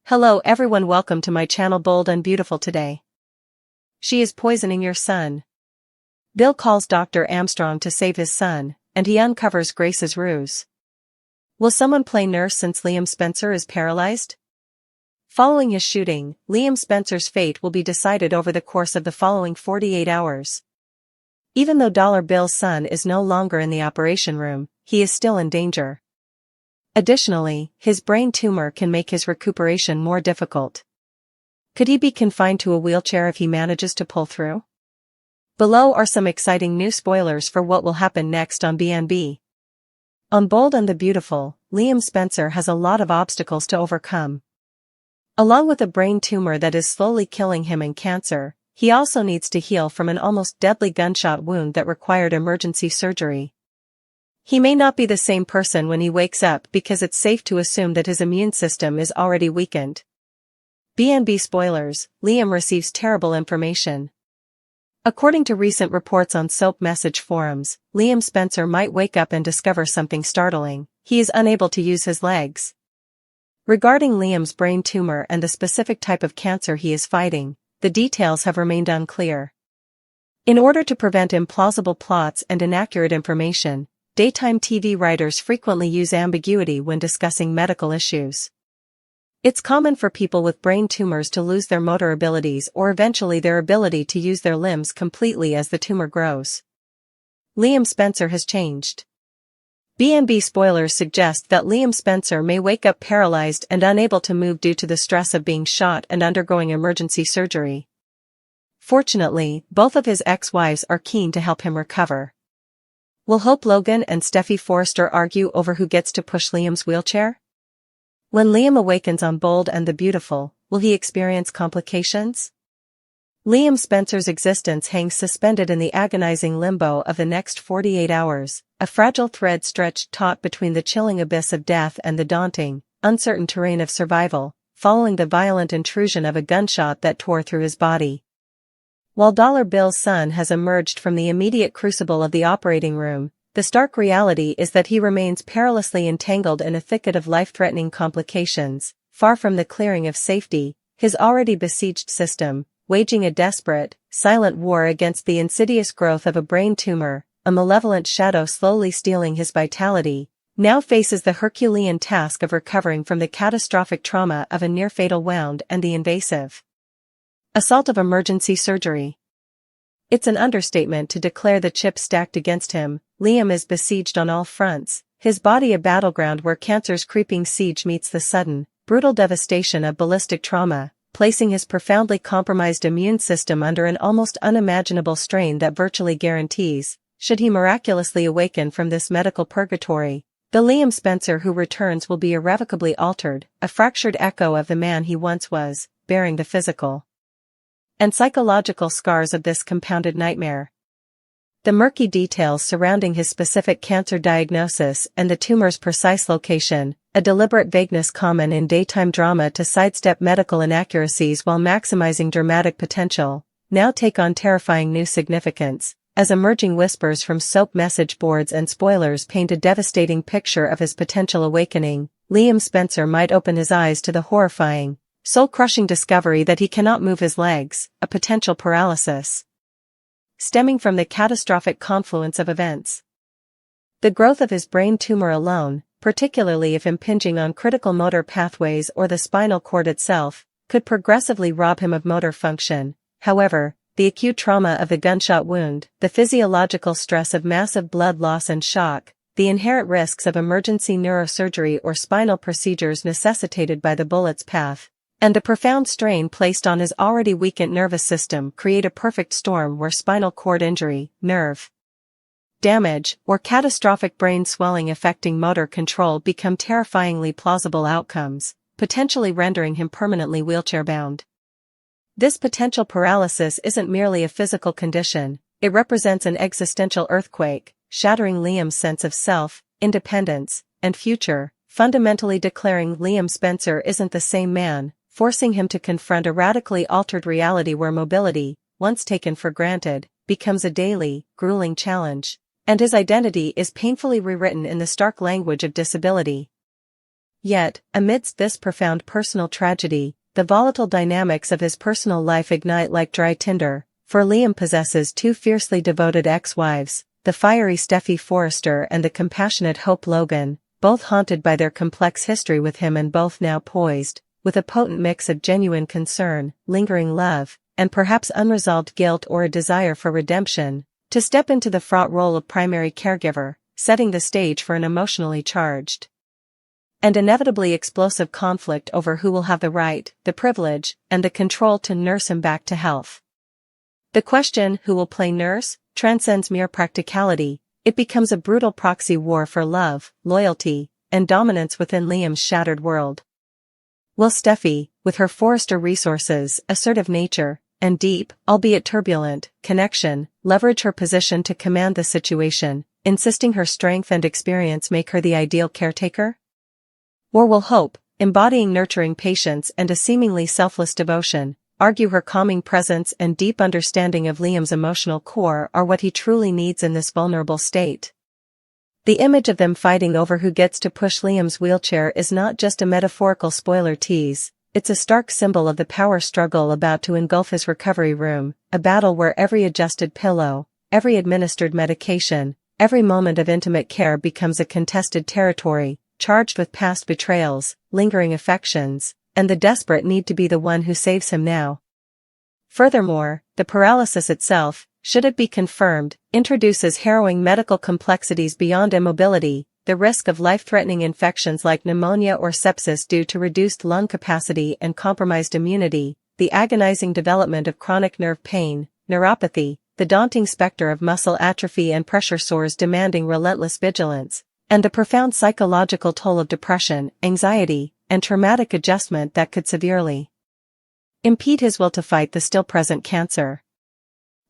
Hello everyone, welcome to my channel Bold and Beautiful. Today she is poisoning your son. Bill calls Dr. Armstrong to save his son, and he uncovers Grace's ruse. Will someone play nurse since Liam Spencer is paralyzed? Following his shooting, Liam Spencer's fate will be decided over the course of the following 48 hours. Even though Dollar Bill's son is no longer in the operation room, he is still in danger. Additionally, his brain tumor can make his recuperation more difficult. Could he be confined to a wheelchair if he manages to pull through? Below are some exciting new spoilers for what will happen next on BNB. On Bold and the Beautiful, Liam Spencer has a lot of obstacles to overcome. Along with a brain tumor that is slowly killing him and cancer, he also needs to heal from an almost deadly gunshot wound that required emergency surgery. He may not be the same person when he wakes up because it's safe to assume that his immune system is already weakened. BNB spoilers, Liam receives terrible information. According to recent reports on soap message forums, Liam Spencer might wake up and discover something startling. He is unable to use his legs. Regarding Liam's brain tumor and the specific type of cancer he is fighting, the details have remained unclear. In order to prevent implausible plots and inaccurate information, daytime TV writers frequently use ambiguity when discussing medical issues. It's common for people with brain tumors to lose their motor abilities or eventually their ability to use their limbs completely as the tumor grows. Liam Spencer has changed. BNB spoilers suggest that Liam Spencer may wake up paralyzed and unable to move due to the stress of being shot and undergoing emergency surgery. Fortunately, both of his ex-wives are keen to help him recover. Will Hope Logan and Steffi Forrester argue over who gets to push Liam's wheelchair? When Liam awakens on Bold and the Beautiful, will he experience complications? Liam Spencer's existence hangs suspended in the agonizing limbo of the next 48 hours, a fragile thread stretched taut between the chilling abyss of death and the daunting, uncertain terrain of survival, following the violent intrusion of a gunshot that tore through his body. While Dollar Bill's son has emerged from the immediate crucible of the operating room, the stark reality is that he remains perilously entangled in a thicket of life-threatening complications, far from the clearing of safety, his already besieged system, waging a desperate, silent war against the insidious growth of a brain tumor, a malevolent shadow slowly stealing his vitality, now faces the Herculean task of recovering from the catastrophic trauma of a near-fatal wound and the invasive assault of emergency surgery. It's an understatement to declare the chips stacked against him. Liam is besieged on all fronts, his body a battleground where cancer's creeping siege meets the sudden, brutal devastation of ballistic trauma, placing his profoundly compromised immune system under an almost unimaginable strain that virtually guarantees, should he miraculously awaken from this medical purgatory, the Liam Spencer who returns will be irrevocably altered, a fractured echo of the man he once was, bearing the physical and psychological scars of this compounded nightmare. The murky details surrounding his specific cancer diagnosis and the tumor's precise location, a deliberate vagueness common in daytime drama to sidestep medical inaccuracies while maximizing dramatic potential, now take on terrifying new significance, as emerging whispers from soap message boards and spoilers paint a devastating picture of his potential awakening. Liam Spencer might open his eyes to the horrifying, soul-crushing discovery that he cannot move his legs, a potential paralysis stemming from the catastrophic confluence of events. The growth of his brain tumor alone, particularly if impinging on critical motor pathways or the spinal cord itself, could progressively rob him of motor function. However, the acute trauma of the gunshot wound, the physiological stress of massive blood loss and shock, the inherent risks of emergency neurosurgery or spinal procedures necessitated by the bullet's path, and the profound strain placed on his already weakened nervous system create a perfect storm where spinal cord injury, nerve damage, or catastrophic brain swelling affecting motor control become terrifyingly plausible outcomes, potentially rendering him permanently wheelchair-bound. This potential paralysis isn't merely a physical condition, it represents an existential earthquake, shattering Liam's sense of self, independence, and future, fundamentally declaring Liam Spencer isn't the same man, forcing him to confront a radically altered reality where mobility, once taken for granted, becomes a daily, grueling challenge, and his identity is painfully rewritten in the stark language of disability. Yet, amidst this profound personal tragedy, the volatile dynamics of his personal life ignite like dry tinder, for Liam possesses two fiercely devoted ex-wives, the fiery Steffi Forrester and the compassionate Hope Logan, both haunted by their complex history with him and both now poised, with a potent mix of genuine concern, lingering love, and perhaps unresolved guilt or a desire for redemption, to step into the fraught role of primary caregiver, setting the stage for an emotionally charged and inevitably explosive conflict over who will have the right, the privilege, and the control to nurse him back to health. The question, who will play nurse, transcends mere practicality. It becomes a brutal proxy war for love, loyalty, and dominance within Liam's shattered world. Will Steffi, with her Forrester resources, assertive nature, and deep, albeit turbulent, connection, leverage her position to command the situation, insisting her strength and experience make her the ideal caretaker? Or will Hope, embodying nurturing patience and a seemingly selfless devotion, argue her calming presence and deep understanding of Liam's emotional core are what he truly needs in this vulnerable state? The image of them fighting over who gets to push Liam's wheelchair is not just a metaphorical spoiler tease, it's a stark symbol of the power struggle about to engulf his recovery room, a battle where every adjusted pillow, every administered medication, every moment of intimate care becomes a contested territory, charged with past betrayals, lingering affections, and the desperate need to be the one who saves him now. Furthermore, the paralysis itself, should it be confirmed, introduces harrowing medical complexities beyond immobility, the risk of life-threatening infections like pneumonia or sepsis due to reduced lung capacity and compromised immunity, the agonizing development of chronic nerve pain, neuropathy, the daunting specter of muscle atrophy and pressure sores demanding relentless vigilance, and the profound psychological toll of depression, anxiety, and traumatic adjustment that could severely impede his will to fight the still-present cancer.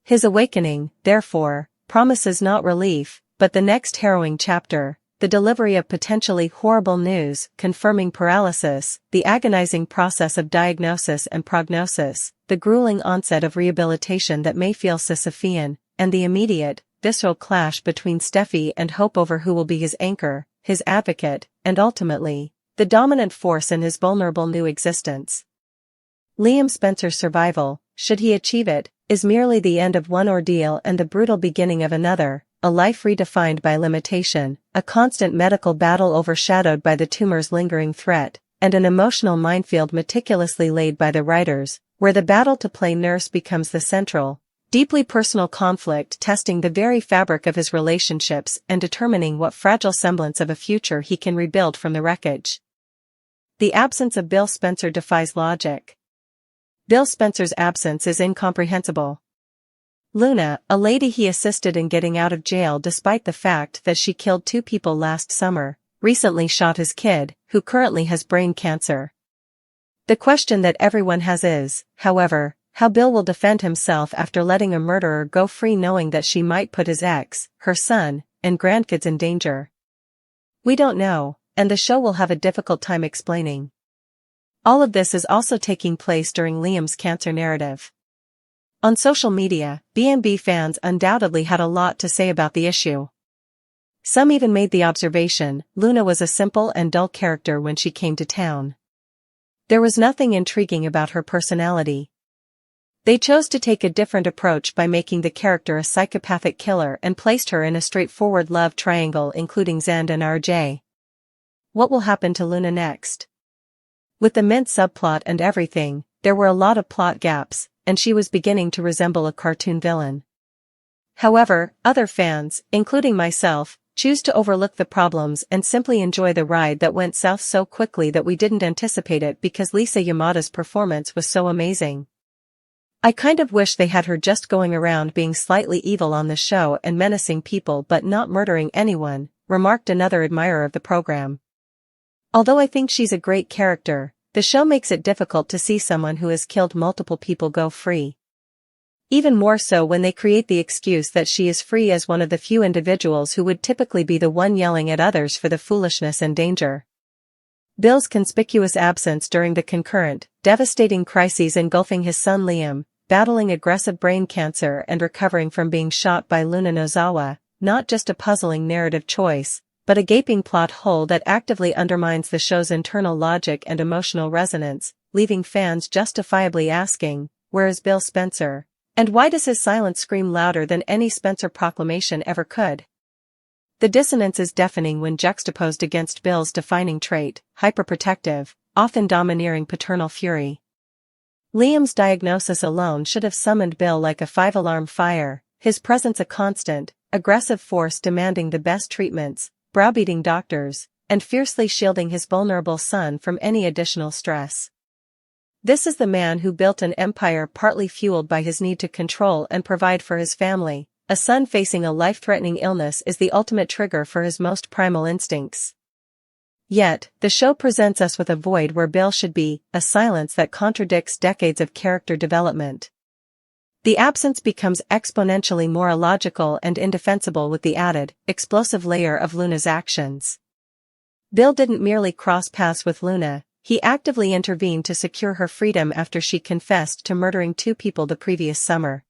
His awakening, therefore, promises not relief, but the next harrowing chapter, the delivery of potentially horrible news, confirming paralysis, the agonizing process of diagnosis and prognosis, the grueling onset of rehabilitation that may feel Sisyphean, and the immediate, visceral clash between Steffi and Hope over who will be his anchor, his advocate, and ultimately, the dominant force in his vulnerable new existence. Liam Spencer's survival, should he achieve it, is merely the end of one ordeal and the brutal beginning of another, a life redefined by limitation, a constant medical battle overshadowed by the tumor's lingering threat, and an emotional minefield meticulously laid by the writers, where the battle to play nurse becomes the central, deeply personal conflict testing the very fabric of his relationships and determining what fragile semblance of a future he can rebuild from the wreckage. The absence of Bill Spencer defies logic. Bill Spencer's absence is incomprehensible. Luna, a lady he assisted in getting out of jail despite the fact that she killed 2 people last summer, recently shot his kid, who currently has brain cancer. The question that everyone has is, however, how Bill will defend himself after letting a murderer go free knowing that she might put his ex, her son, and grandkids in danger. We don't know, and the show will have a difficult time explaining. All of this is also taking place during Liam's cancer narrative. On social media, B&B fans undoubtedly had a lot to say about the issue. Some even made the observation, Luna was a simple and dull character when she came to town. There was nothing intriguing about her personality. They chose to take a different approach by making the character a psychopathic killer and placed her in a straightforward love triangle including Zand and RJ. What will happen to Luna next? With the mint subplot and everything, there were a lot of plot gaps, and she was beginning to resemble a cartoon villain. However, other fans, including myself, choose to overlook the problems and simply enjoy the ride that went south so quickly that we didn't anticipate it because Lisa Yamada's performance was so amazing. I kind of wish they had her just going around being slightly evil on the show and menacing people but not murdering anyone, remarked another admirer of the program. Although I think she's a great character, the show makes it difficult to see someone who has killed multiple people go free. Even more so when they create the excuse that she is free as one of the few individuals who would typically be the one yelling at others for the foolishness and danger. Bill's conspicuous absence during the concurrent, devastating crises engulfing his son Liam, battling aggressive brain cancer and recovering from being shot by Luna Nozawa, not just a puzzling narrative choice, but a gaping plot hole that actively undermines the show's internal logic and emotional resonance, leaving fans justifiably asking, where is Bill Spencer? And why does his silence scream louder than any Spencer proclamation ever could? The dissonance is deafening when juxtaposed against Bill's defining trait, hyperprotective, often domineering paternal fury. Liam's diagnosis alone should have summoned Bill like a five-alarm fire, his presence a constant, aggressive force demanding the best treatments, browbeating doctors, and fiercely shielding his vulnerable son from any additional stress. This is the man who built an empire partly fueled by his need to control and provide for his family. A son facing a life-threatening illness is the ultimate trigger for his most primal instincts. Yet, the show presents us with a void where Bill should be, a silence that contradicts decades of character development. The absence becomes exponentially more illogical and indefensible with the added, explosive layer of Luna's actions. Bill didn't merely cross paths with Luna, he actively intervened to secure her freedom after she confessed to murdering 2 people the previous summer.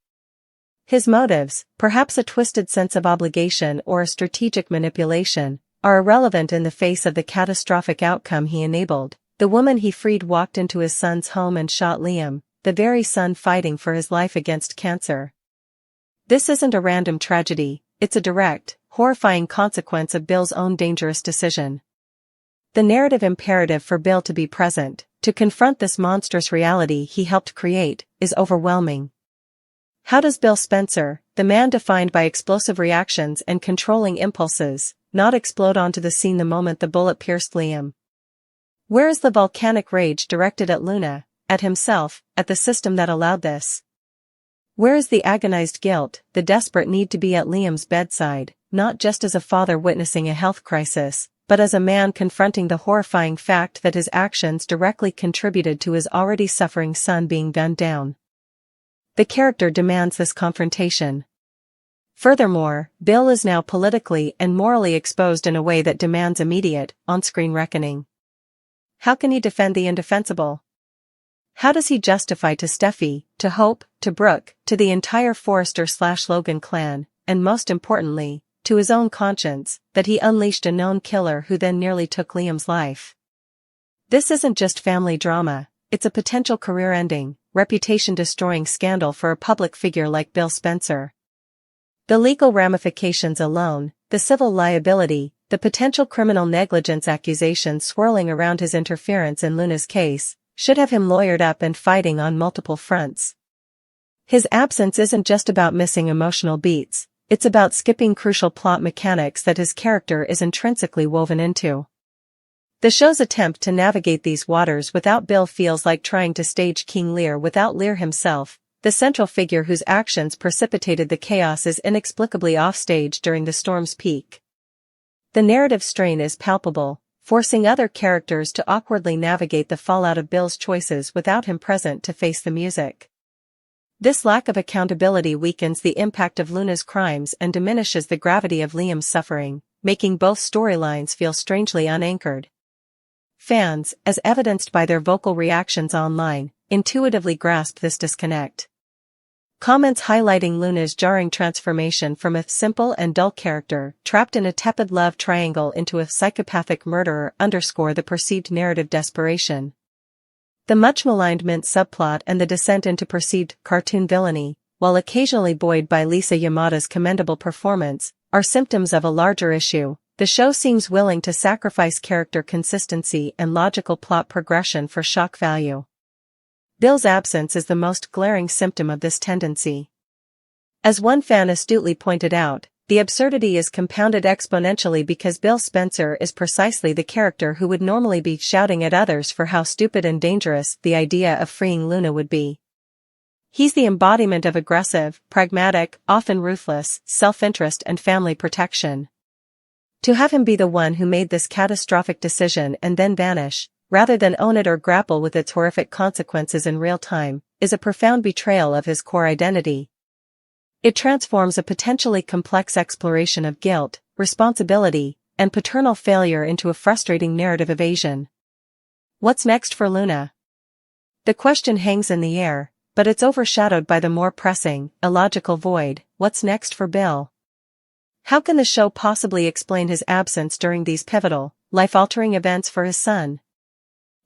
His motives, perhaps a twisted sense of obligation or a strategic manipulation, are irrelevant in the face of the catastrophic outcome he enabled. The woman he freed walked into his son's home and shot Liam, the very son fighting for his life against cancer. This isn't a random tragedy, it's a direct, horrifying consequence of Bill's own dangerous decision. The narrative imperative for Bill to be present, to confront this monstrous reality he helped create, is overwhelming. How does Bill Spencer, the man defined by explosive reactions and controlling impulses, not explode onto the scene the moment the bullet pierced Liam? Where is the volcanic rage directed at Luna, at himself, at the system that allowed this? Where is the agonized guilt, the desperate need to be at Liam's bedside, not just as a father witnessing a health crisis, but as a man confronting the horrifying fact that his actions directly contributed to his already suffering son being gunned down? The character demands this confrontation. Furthermore, Bill is now politically and morally exposed in a way that demands immediate, on-screen reckoning. How can he defend the indefensible? How does he justify to Steffi, to Hope, to Brooke, to the entire Forrester/Logan clan, and most importantly, to his own conscience, that he unleashed a known killer who then nearly took Liam's life? This isn't just family drama, it's a potential career-ending, reputation-destroying scandal for a public figure like Bill Spencer. The legal ramifications alone, the civil liability, the potential criminal negligence accusations swirling around his interference in Luna's case, should have him lawyered up and fighting on multiple fronts. His absence isn't just about missing emotional beats, it's about skipping crucial plot mechanics that his character is intrinsically woven into. The show's attempt to navigate these waters without Bill feels like trying to stage King Lear without Lear himself. The central figure whose actions precipitated the chaos is inexplicably offstage during the storm's peak. The narrative strain is palpable, forcing other characters to awkwardly navigate the fallout of Bill's choices without him present to face the music. This lack of accountability weakens the impact of Luna's crimes and diminishes the gravity of Liam's suffering, making both storylines feel strangely unanchored. Fans, as evidenced by their vocal reactions online, intuitively grasp this disconnect. Comments highlighting Luna's jarring transformation from a simple and dull character trapped in a tepid love triangle into a psychopathic murderer underscore the perceived narrative desperation. The much-maligned Mint subplot and the descent into perceived cartoon villainy, while occasionally buoyed by Lisa Yamada's commendable performance, are symptoms of a larger issue. The show seems willing to sacrifice character consistency and logical plot progression for shock value. Bill's absence is the most glaring symptom of this tendency. As one fan astutely pointed out, the absurdity is compounded exponentially because Bill Spencer is precisely the character who would normally be shouting at others for how stupid and dangerous the idea of freeing Luna would be. He's the embodiment of aggressive, pragmatic, often ruthless, self-interest and family protection. To have him be the one who made this catastrophic decision and then vanish, rather than own it or grapple with its horrific consequences in real time, is a profound betrayal of his core identity. It transforms a potentially complex exploration of guilt, responsibility, and paternal failure into a frustrating narrative evasion. What's next for Luna? The question hangs in the air, but it's overshadowed by the more pressing, illogical void: what's next for Bill? How can the show possibly explain his absence during these pivotal, life-altering events for his son?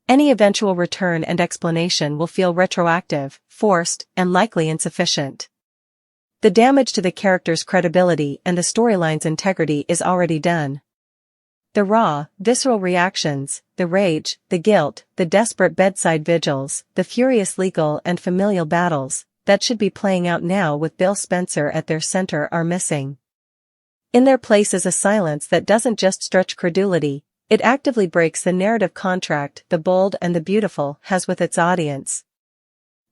Any eventual return and explanation will feel retroactive, forced, and likely insufficient. The damage to the character's credibility and the storyline's integrity is already done. The raw, visceral reactions, the rage, the guilt, the desperate bedside vigils, the furious legal and familial battles that should be playing out now with Bill Spencer at their center are missing. In their place is a silence that doesn't just stretch credulity, it actively breaks the narrative contract The Bold and the Beautiful has with its audience.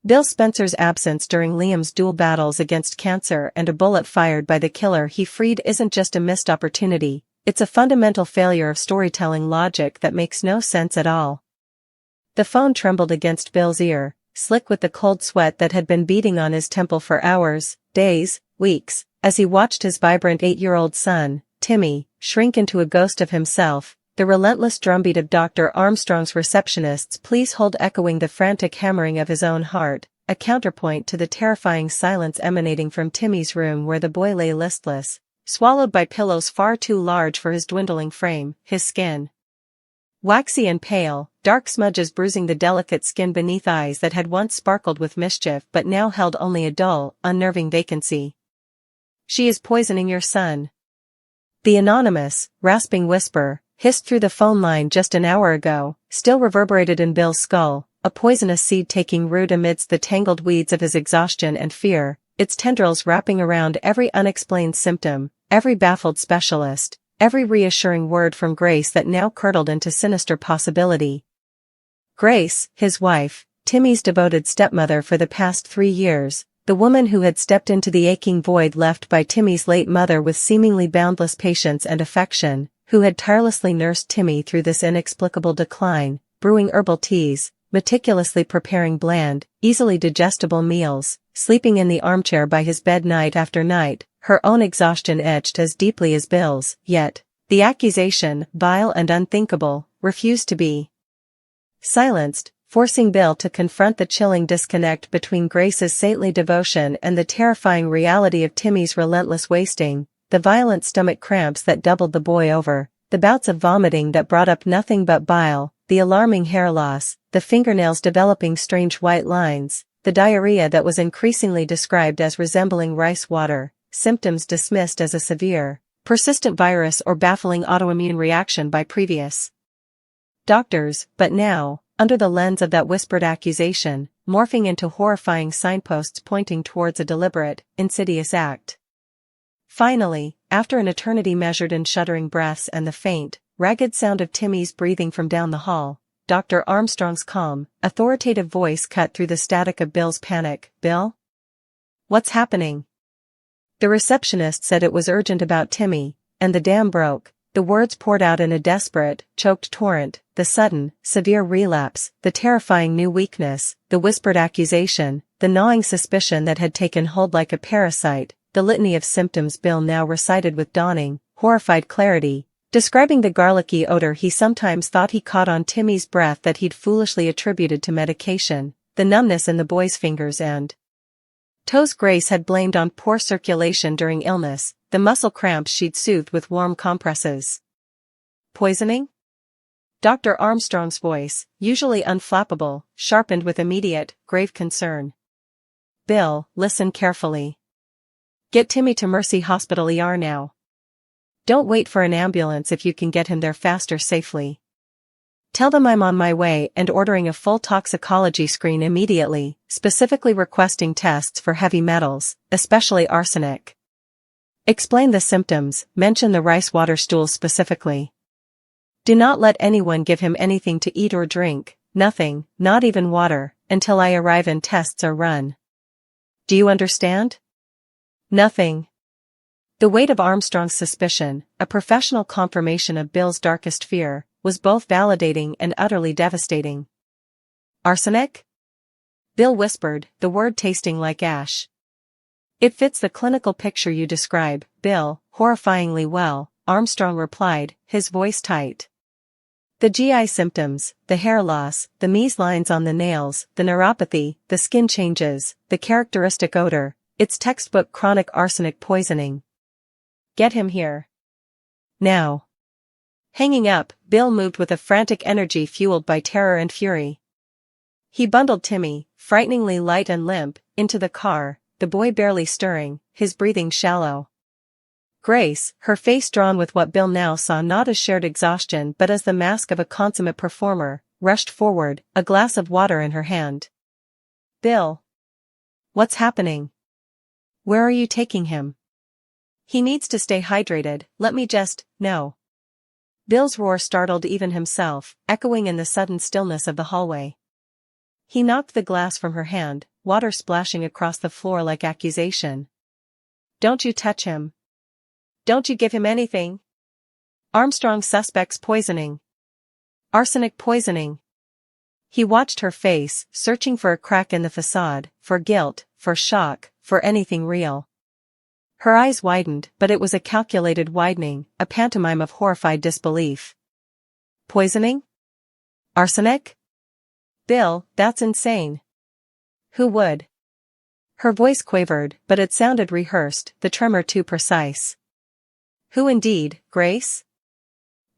Bill Spencer's absence during Liam's dual battles against cancer and a bullet fired by the killer he freed isn't just a missed opportunity, it's a fundamental failure of storytelling logic that makes no sense at all. The phone trembled against Bill's ear, slick with the cold sweat that had been beading on his temple for hours, days, weeks, as he watched his vibrant 8-year-old son, Timmy, shrink into a ghost of himself. The relentless drumbeat of Dr. Armstrong's receptionist's please hold echoing the frantic hammering of his own heart, a counterpoint to the terrifying silence emanating from Timmy's room where the boy lay listless, swallowed by pillows far too large for his dwindling frame, his skin waxy and pale, dark smudges bruising the delicate skin beneath eyes that had once sparkled with mischief but now held only a dull, unnerving vacancy. "She is poisoning your son." The anonymous, rasping whisper, hissed through the phone line just an hour ago, still reverberated in Bill's skull, a poisonous seed taking root amidst the tangled weeds of his exhaustion and fear, its tendrils wrapping around every unexplained symptom, every baffled specialist, every reassuring word from Grace that now curdled into sinister possibility. Grace, his wife, Timmy's devoted stepmother for the past 3 years, the woman who had stepped into the aching void left by Timmy's late mother with seemingly boundless patience and affection, who had tirelessly nursed Timmy through this inexplicable decline, brewing herbal teas, meticulously preparing bland, easily digestible meals, sleeping in the armchair by his bed night after night, her own exhaustion etched as deeply as Bill's, yet, the accusation, vile and unthinkable, refused to be silenced, forcing Bill to confront the chilling disconnect between Grace's saintly devotion and the terrifying reality of Timmy's relentless wasting, the violent stomach cramps that doubled the boy over, the bouts of vomiting that brought up nothing but bile, the alarming hair loss, the fingernails developing strange white lines, the diarrhea that was increasingly described as resembling rice water, symptoms dismissed as a severe, persistent virus or baffling autoimmune reaction by previous doctors, but now, under the lens of that whispered accusation, morphing into horrifying signposts pointing towards a deliberate, insidious act. Finally, after an eternity measured in shuddering breaths and the faint, ragged sound of Timmy's breathing from down the hall, Dr. Armstrong's calm, authoritative voice cut through the static of Bill's panic. "Bill? What's happening?" The receptionist said it was urgent about Timmy, and the dam broke. The words poured out in a desperate, choked torrent, the sudden, severe relapse, the terrifying new weakness, the whispered accusation, the gnawing suspicion that had taken hold like a parasite, the litany of symptoms Bill now recited with dawning, horrified clarity, describing the garlicky odor he sometimes thought he caught on Timmy's breath that he'd foolishly attributed to medication, the numbness in the boy's fingers and toes Grace had blamed on poor circulation during illness, the muscle cramps she'd soothed with warm compresses. Poisoning? Dr. Armstrong's voice, usually unflappable, sharpened with immediate, grave concern. "Bill, listen carefully. Get Timmy to Mercy Hospital ER now. Don't wait for an ambulance if you can get him there faster safely. Tell them I'm on my way and ordering a full toxicology screen immediately, specifically requesting tests for heavy metals, especially arsenic. Explain the symptoms, mention the rice water stools specifically. Do not let anyone give him anything to eat or drink, nothing, not even water, until I arrive and tests are run. Do you understand?" "Nothing." The weight of Armstrong's suspicion, a professional confirmation of Bill's darkest fear, was both validating and utterly devastating. "Arsenic?" Bill whispered, the word tasting like ash. "It fits the clinical picture you describe, Bill, horrifyingly well," Armstrong replied, his voice tight. "The GI symptoms, the hair loss, the measles lines on the nails, the neuropathy, the skin changes, the characteristic odor, it's textbook chronic arsenic poisoning." Get him here. Now. Hanging up, Bill moved with a frantic energy fueled by terror and fury. He bundled Timmy, frighteningly light and limp, into the car, the boy barely stirring, his breathing shallow. Grace, her face drawn with what Bill now saw not as shared exhaustion but as the mask of a consummate performer, rushed forward, a glass of water in her hand. Bill. What's happening? Where are you taking him? He needs to stay hydrated, let me just, no. Bill's roar startled even himself, echoing in the sudden stillness of the hallway. He knocked the glass from her hand, water splashing across the floor like accusation. Don't you touch him. Don't you give him anything. Armstrong suspects poisoning. Arsenic poisoning. He watched her face, searching for a crack in the facade, for guilt, for shock, for anything real. Her eyes widened, but it was a calculated widening, a pantomime of horrified disbelief. Poisoning? Arsenic? Bill, that's insane. Who would? Her voice quavered, but it sounded rehearsed, the tremor too precise. Who indeed, Grace?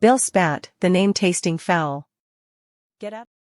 Bill spat, the name tasting foul. Get out.